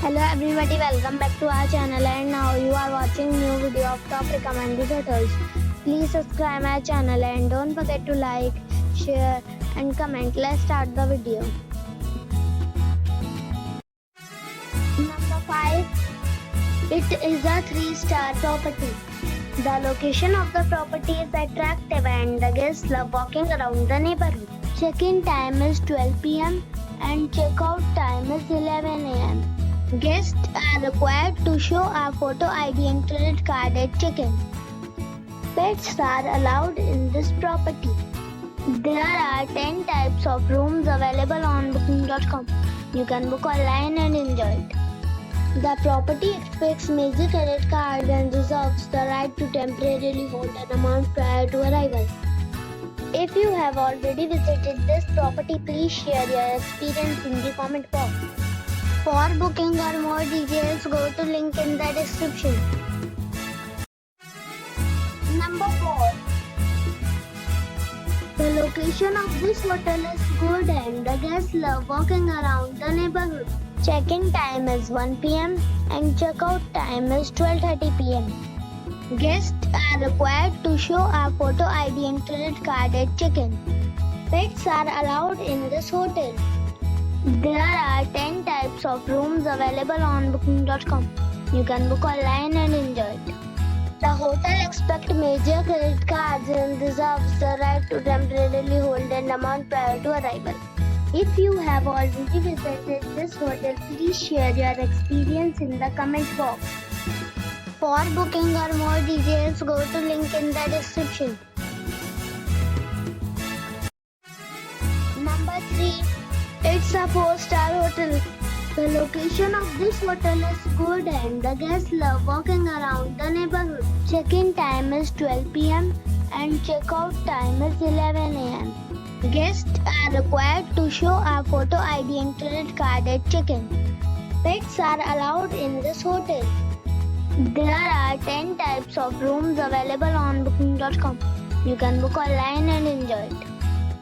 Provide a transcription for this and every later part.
Hello everybody, welcome back to our channel and now you are watching new video of top recommended hotels. Please subscribe my channel and don't forget to like, share and comment. Let's start the video. Number 5. It is a 3-star property. The location of the property is attractive and the guests love walking around the neighborhood. Check-in time is 12 p.m. and check-out time is 11 a.m. Guests are required to show a photo ID and credit card at check-in. Pets are allowed in this property. There are 10 types of rooms available on booking.com. You can book online and enjoy it. The property expects major credit cards and reserves the right to temporarily hold an amount prior to arrival. If you have already visited this property, please share your experience in the comment box. For booking or more details, go to link in the description. Number 4. The location of this hotel is good and the guests love walking around the neighborhood. Check-in time is 1 p.m. and check-out time is 12:30 p.m. Guests are required to show a photo ID and credit card at check-in. Pets are allowed in this hotel. There are 10 types of rooms available on booking.com. You can book online and enjoy it. The hotel expects major credit cards and reserves the right to temporarily hold an amount prior to arrival. If you have already visited this hotel, please share your experience in the comment box. For booking or more details, go to link in the description. Number 3. It's a 4-star hotel. The location of this hotel is good and the guests love walking around the neighborhood. Check-in time is 12 p.m. and check-out time is 11 a.m. Guests are required to show a photo ID and credit card at check-in. Pets are allowed in this hotel. There are 10 types of rooms available on booking.com. You can book online and enjoy it.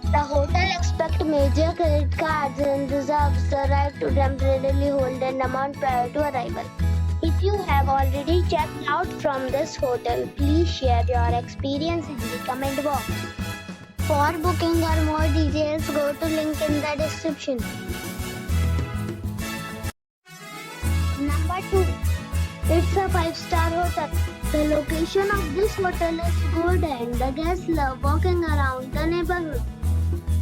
The hotel expects major credit cards and reserves the right to temporarily hold an amount prior to arrival. If you have already checked out from this hotel, please share your experience in the comment box. For booking or more details, go to link in the description. Number 2. It's a 5-star hotel. The location of this hotel is good and the guests love walking around the neighborhood.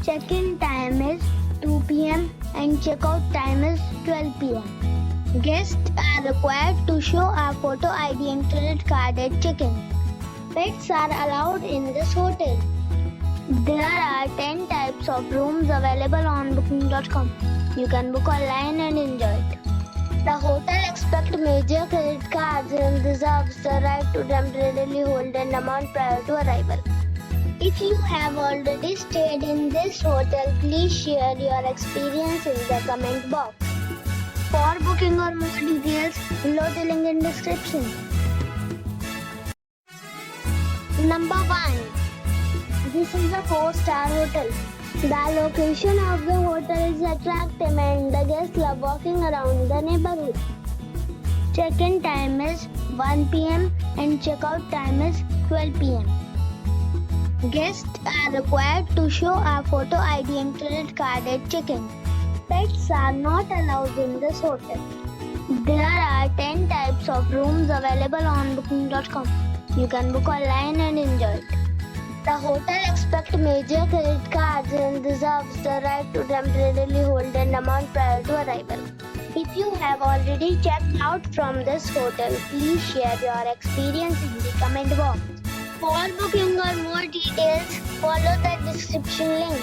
Check-in time is 2 p.m. and check-out time is 12 p.m. Guests are required to show a photo ID and credit card at check-in. Pets are allowed in this hotel. There are 10 types of rooms available on booking.com. You can book online and enjoy it. The hotel expects major credit cards and reserves the right to temporarily hold an amount prior to arrival. If you have already stayed in this hotel, please share your experience in the comment box. For booking or more details, below the link in description. Number 1. This is a 4-star hotel. The location of the hotel is attractive and the guests love walking around the neighborhood. Check-in time is 1 p.m. and check-out time is 12 p.m. Guests are required to show a photo ID and credit card at check-in. Pets are not allowed in this hotel. There are 10 types of rooms available on booking.com. You can book online and enjoy it. The hotel expects major credit cards and reserves the right to temporarily hold an amount prior to arrival. If you have already checked out from this hotel, please share your experience in the comment box. For booking or more details, follow the description link.